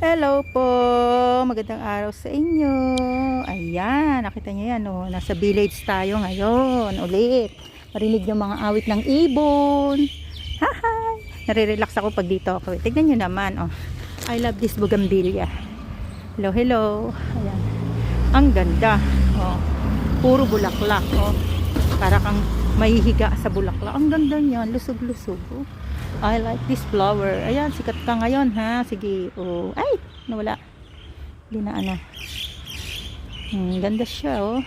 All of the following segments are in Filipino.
Hello po, magandang araw sa inyo. Ayan, nakita niyo yan, oh. Nasa village tayo ngayon ulit. Marinig yung mga awit ng ibon. Hi! Nare-relax ako pag dito ako. Tignan niyo naman, oh. I love this bougainvillea. Hello, hello. Ayan. Ang ganda, oh. Puro bulaklak, oh. Para kang mahihiga sa bulaklak. Ang ganda niyan, lusog-lusog, oh. I like this flower. Ayan, sikat ka ngayon, ha? Sige, oh. Ay, nawala. Hindi na ano. Ganda siya, oh.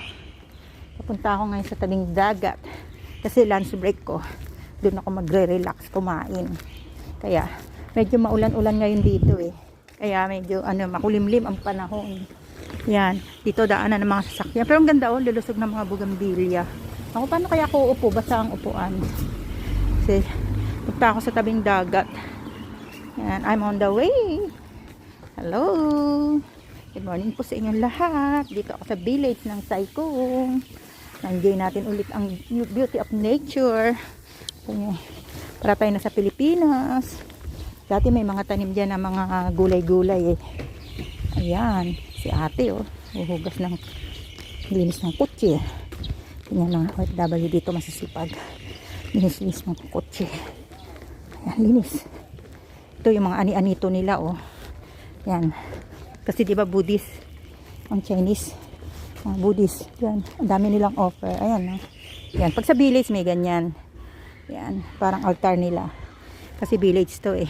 Papunta ako ngayon sa tabing dagat. Kasi lunch break ko. Doon ako magre-relax, kumain. Kaya, medyo maulan-ulan ngayon dito, eh. Kaya, medyo, makulimlim ang panahon. Yan. Dito daanan ng mga sasakyan. Pero ang ganda, oh. Lulusog ng mga bougainvillea. Ako, paano kaya ako uupo? Basta ang upuan. Kasi, punta ako sa tabing dagat. Yan, I'm on the way. Hello. Good morning po sa inyong lahat. Dito ako sa village ng Saikong. Na-enjoy natin ulit ang beauty of nature. Para tayo na sa Pilipinas. Dati may mga tanim dyan na mga gulay-gulay, eh. Ayan, si ate, oh. Uhugas ng linis ng kutsi. Ganyan mga OFW dito masisipag. Linis-linis ng kutsi. Ayan, linis. Ito yung mga ani-anito nila, oh. Yan. Kasi diba Buddhist ang Chinese. Mga Buddhist. Yan. Ang dami nilang offer. Ayan, oh. Yan. Pag sa village may ganyan. Yan. Parang altar nila. Kasi village to, eh.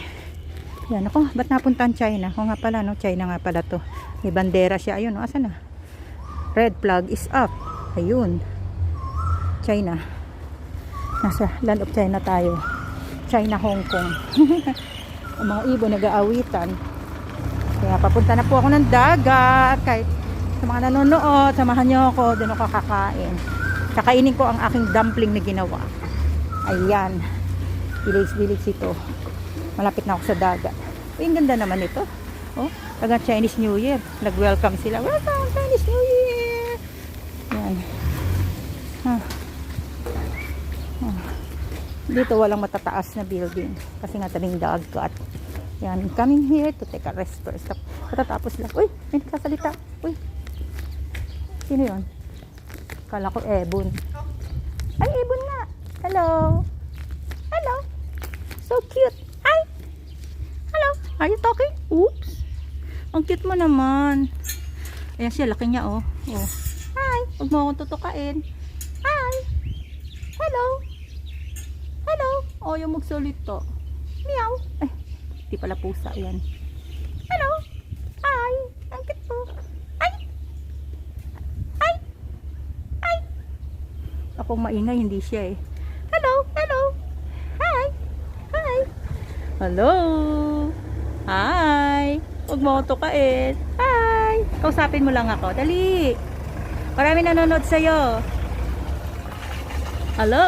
Yan. Ako, ba't napunta ang China? O nga pala, no? China nga pala to. May bandera siya. Ayun, oh. Asan na? Red flag is up. Ayun. China. Nasa land of China tayo. China, Hong Kong. Ang mga ibon nag-aawitan. Kaya papunta na po ako ng dagat. Kahit sa mga nanonood, samahan nyo ako, doon ako kakain. Kakainin ko ang aking dumpling na ginawa. Ayan. Village ito. Malapit na ako sa dagat. Ang ganda naman ito. Oh, tagang Chinese New Year. Nag-welcome sila. Welcome Chinese New Year. Ayan. Dito walang matataas na building kasi nga tabing dagat. Yan, coming here to take a rest first. Katatapos lang. Uy, may nagsasalita. Uy, sino yun? Kala ko ebon. Ay, ebon nga. Hello. Hello. So cute. Hi. Hello. Are you talking? Oops. Ang cute mo naman. Ayan siya, laki niya, oh. Oh. Hi. Huwag mo akong tutukain. Hi. Hello. Hello. Oh, yung magsalita. Meow. Ay, di pala pusa yan. Hello. Hi. Ang cute po. Ay. Ay. Ay. Akong maingay, hindi siya, eh. Hello. Hello. Hi. Hi. Hello. Hi. Huwag mo akong tukain. Hi. Kausapin mo lang ako. Dali. Marami nanonood sa'yo. Hello.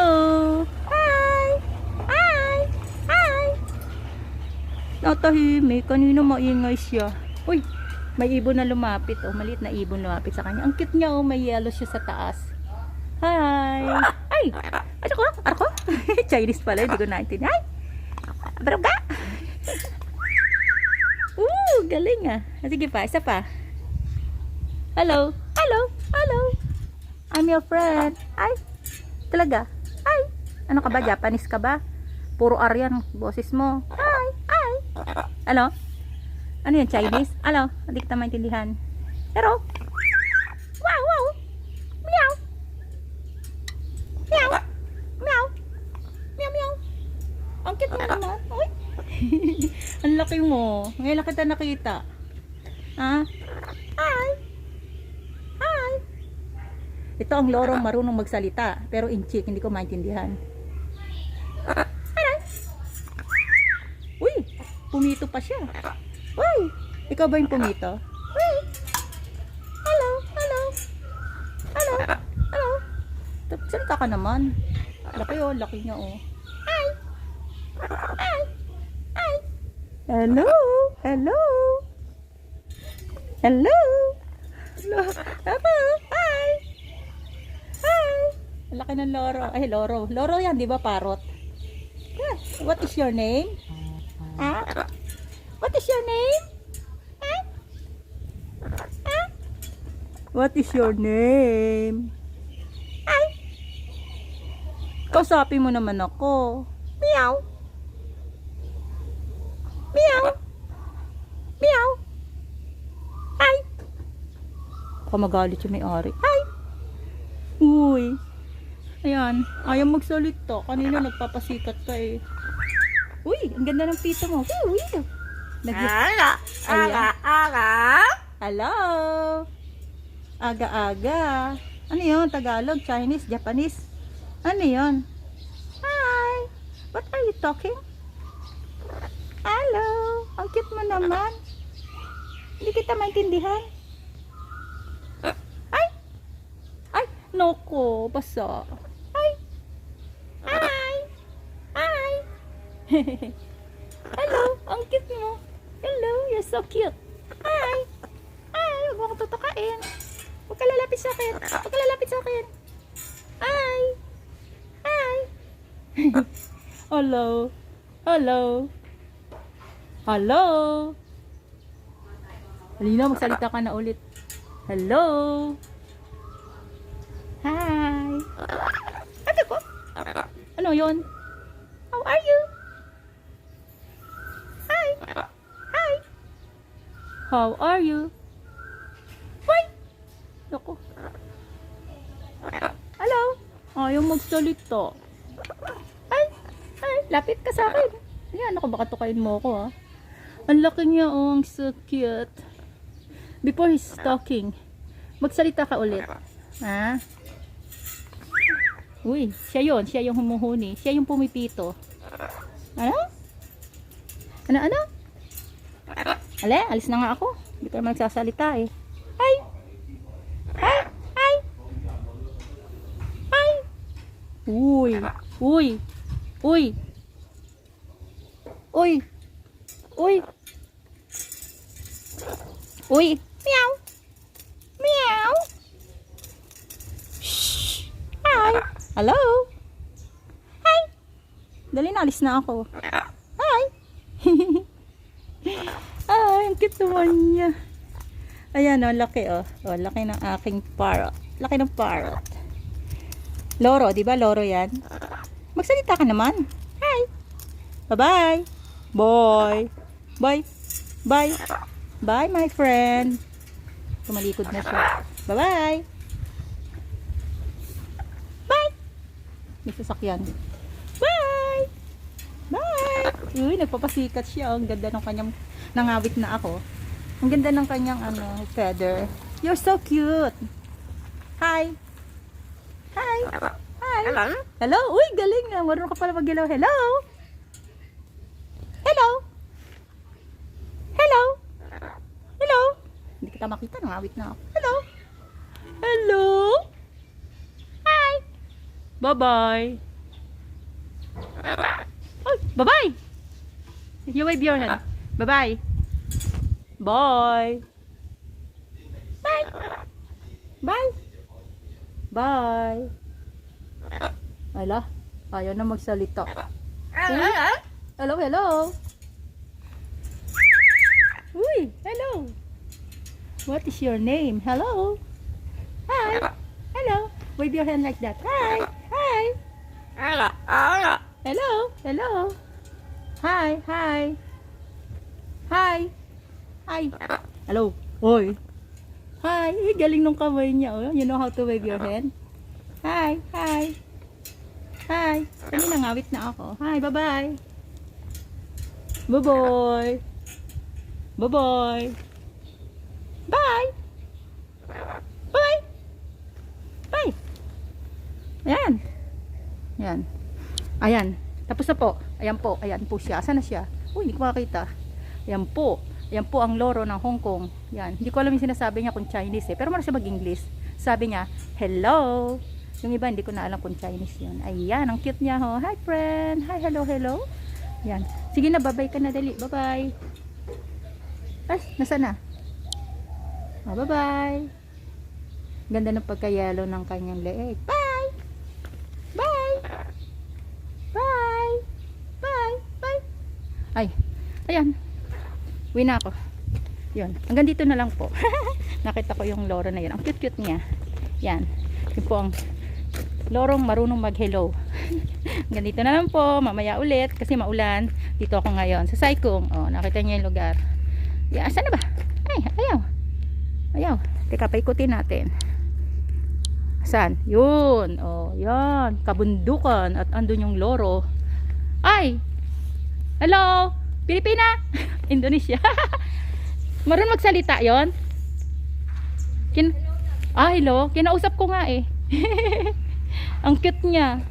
Natahimik. Kanina maingay siya. Uy, may ibon na lumapit. Oh, maliit na ibon lumapit sa kanya. Ang cute niya, oh. May yellow siya sa taas. Hi. Ay! Ako? Chinese pala. Hindi ko naintindihan. Ay! Baruga! Galing, ah. Sige pa. Isa pa. Hello. Hello. Hello. I'm your friend. Ay! Talaga? Ay! Ano ka ba? Japanese ka ba? Puro Aryan boses mo. Ano? Ano yan? Chinese? Ano? Hindi kita maintindihan. Pero, wow, wow. Meow. Meow. Meow. Meow, meow. Ang cute mo naman. Uy. Ang laki mo. Ngayon lang kita nakita. Ha? Hi. Hi. Ito ang lorong marunong magsalita. Pero in chick, hindi ko maintindihan. Pumito pa siya. Uy! Ikaw ba yung pumito? Uy! Hello! Hello! Hello! Hello! Salita ka naman. Laki, oh. Laki niya, oh. Hi! Hi! Hi! Hello! Hello! Hello! Hello! Hi! Hi! Laki ng loro. Ay, loro. Loro yan, di ba? Parrot. What is your name? Huh? What is your name? Huh? What is your name? Ay! Kausapin mo naman ako. Meow! Meow! Meow! Ay! Baka magalit yung may-ari. Ay! Uy! Ayan, ayaw magsalita. Kanina nagpapasikat ka eh. Uy, ang ganda ng pito mo. Uy! Aga, aga, aga. Hello! Aga-aga. Ano yun? Tagalog, Chinese, Japanese? Ano yun? Hi! What are you talking? Hello! Ang cute mo naman. Hindi kita maintindihan. Ay! Ay! Noko! Basa. Ay! Hi! Hi! Hello! Ang cute mo. Hello! You're so cute. Hi! Hi! Huwag mo akong tutukain. Huwag ka lalapit sa akin. Huwag ka lalapit sa akin. Hi! Hi! Hello! Hello! Hello! Halina, magsalita ka na ulit. Hello! Hi! Ano ko? Ano yun? How are you? Hi! Hi! How are you? Why? Naku. Hello? Ayaw magsalita. Ay! Ay! Lapit ka sa akin. Ayan, ako baka tukain mo ako ha. Ang laki niya oh, ang so cute. Before he's talking, magsalita ka ulit. Ha? Uy, siya yung humuhuni. Siya yung pumipito. Ano? Ano? Ale, alis na nga ako. Hindi ka naman nagsasalita eh. Hi! Hi! Hi! Hi! Uy! Uy! Uy! Uy! Uy! Uy! Meow! Meow! Shh! Hi! Hello! Hi! Dali na, alis na ako. Hi! Ay, ang cute naman niya. Ayan o, laki o. O, laki ng aking parrot. Laki ng parrot. Loro, di ba? Loro yan. Magsalita ka naman. Hi! Bye-bye! Bye! Bye! Bye! Bye, my friend! Tumalikod na siya. Bye-bye! Bye! May sasakyan. Bye! Bye! Uy, nagpapasikat siya. Ang ganda ng kanyang nangawit na ako. Ang ganda ng kanyang feather. You're so cute! Hi! Hi! Hi! Hello? Hello? Uy, galing nga. Marunong ka pala mag-hello. Hello? Hello? Hello? Hello? Hindi kita makita. Nangawit na ako. Hello? Hello? Hi! Bye-bye! Oh, bye-bye! You wave your hand. Bye-bye! Bye! Bye! Bye! Bye! Ala, ayaw na magsalita. Hello, hello! Uy, hello! What is your name? Hello! Hi! Hello! Wave your hand like that. Hi! Hi! Hello! Hello! Hi! Hi! Hi! Hi! Hello! Hoy! Hi! Galing nung kamay niya. Oh. You know how to wave your hand? Hi! Hi! Hi! Kami nangawit na ako. Hi! Bye-bye! Bye-bye! Bye-bye! Bye! Bye! Bye! Ayan! Ayan. Ayan. Tapos na po. Ayan po. Ayan po siya. Saan na siya? Uy, hindi ko makakita. Ayan po. Ayan po ang loro ng Hong Kong. Yan. Hindi ko alam yung sinasabi niya kung Chinese eh. Pero marunong siya mag-English. Sabi niya, hello. Yung iba hindi ko na alam kung Chinese yun. Ayan. Ang cute niya ho. Hi friend. Hi, hello, hello. Yan. Sige na, bye-bye ka na dali. Bye-bye. Ay, nasa na? Oh, bye-bye. Ganda ng pagka-yellow ng kanyang leeg. Bye! Bye! Bye! Bye! Bye! Ay. Ayan. Uwi na ako. Yun. Hanggang dito na lang po. Nakita ko yung loro na yun. Ang cute-cute niya. Yan. Yun po ang lorong marunong mag-hello. Hanggang dito na lang po. Mamaya ulit kasi maulan. Dito ako ngayon. Sa Saikong. Oh, nakita niyo yung lugar. Yan. Saan na ba? Ay, ayaw. Ayaw. Teka, paikutin natin. Saan? Yun. Oh, yan. Kabundukan. At andun yung loro. Ay! Hello! Pilipina! Indonesia. Marunong magsalita yon? Hello. Kinausap ko nga eh. Ang cute niya.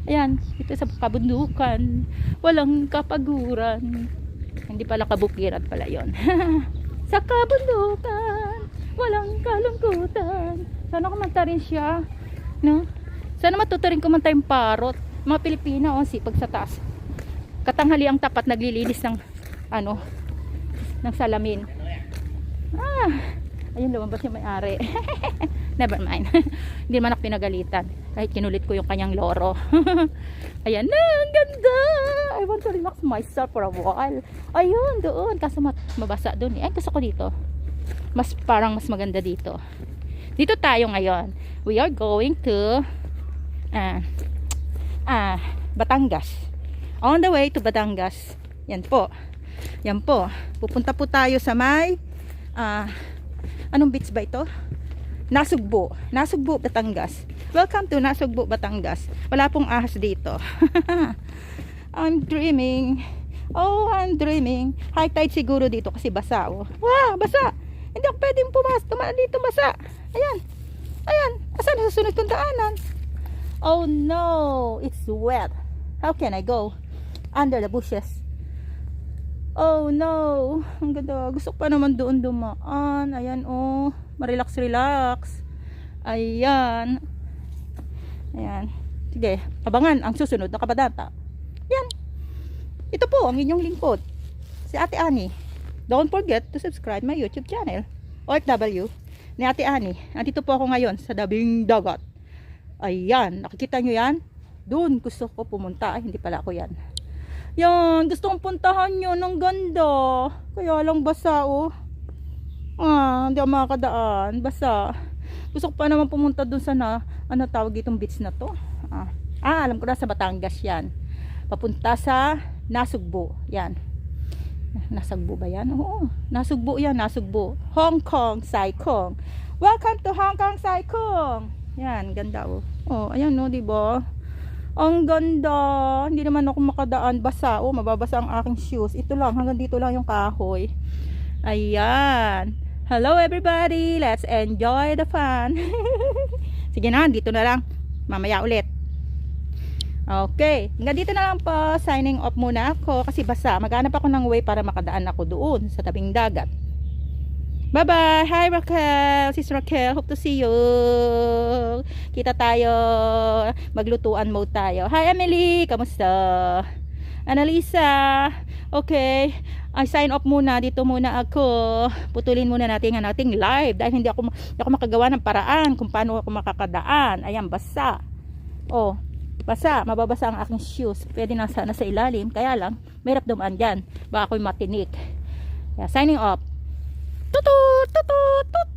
Ayan. Ito sa kabundukan. Walang kapaguran. Hindi pala kabukiran pala yon. Sa kabundukan. Walang kalungkutan. Sana kumanta rin siya. No? Sana matuto rin kumanta yung parot. Mga Pilipina, sipag sa taas. Katanghali ang tapat naglilinis ng ng salamin. Ayun, lumabas yung may-ari. Never mind. Hindi man ako pinagalitan. Kahit kinulit ko yung kanyang loro. Ayan na, ang ganda. I want to relax myself for a while. Ayun, doon. Kaso mabasa doon. Ay, gusto ko dito. Parang mas maganda dito. Dito tayo ngayon. We are going to Batangas. On the way to Batangas. Yan po. Yan po. Pupunta po tayo sa may anong beach ba ito? Nasugbu. Nasugbu, Batangas. Welcome to Nasugbu, Batangas. Wala pong ahas dito. I'm dreaming. Oh, I'm dreaming. High tide siguro dito kasi basa. Oh. Wow, basa. Hindi ako pwedeng tumaan dito basa. Ayan. Ayan. Asan sa sunod kong daanan? Oh no. It's wet. How can I go? Under the bushes. Oh no. Ang ganda. Gusto ko pa naman doon dumaan. Ayan oh. Marelax-relax. Ayan. Ayan. Sige. Abangan ang susunod na kabadata. Yan. Ito po ang inyong lingkod. Si Ate Annie. Don't forget to subscribe my YouTube channel. OFW ni Ate Annie. Andito po ako ngayon sa Tabing Dagat. Ayan. Nakikita nyo yan? Doon gusto ko pumunta. Ay, hindi pala ako yan. Yan, gusto kong puntahan yun. Ang ganda. Kaya lang basa oh. Hindi ako makakadaan. Basa. Gusto ko pa naman pumunta dun sa tawag itong beach na to. Alam ko na sa Batangas yan. Papunta sa Nasugbu. Yan. Nasugbu ba yan? Oo. Nasugbu yan. Nasugbu. Hong Kong, Saikong. Welcome to Hong Kong, Saikong. Yan, ganda oh. Oh, ayan no, diba? Ang ganda. Hindi naman ako makadaan. Basa. Oh, mababasa ang aking shoes. Ito lang. Hanggang dito lang yung kahoy. Ayan. Hello everybody. Let's enjoy the fun. Sige na. Dito na lang. Mamaya ulit. Okay. Hanggang dito na lang po. Signing off muna ako. Kasi basa. Maghanap ako ng way para makadaan ako doon sa tabing dagat. Bye-bye. Hi Raquel. Sis Raquel. Hope to see you. Kita tayo. Maglutuan mode tayo. Hi Emily. Kamusta? Annalisa. Okay. I sign off muna. Dito muna ako. Putulin muna natin ang ating live. Dahil hindi ako makagawa ng paraan kung paano ako makakadaan. Ayan, basa. Oh, basa. Mababasa ang aking shoes. Pwede na sana sa ilalim. Kaya lang, mahirap dumaan dyan. Baka ako'y matinik. Yeah, signing off. Tutut, tutut, tutut.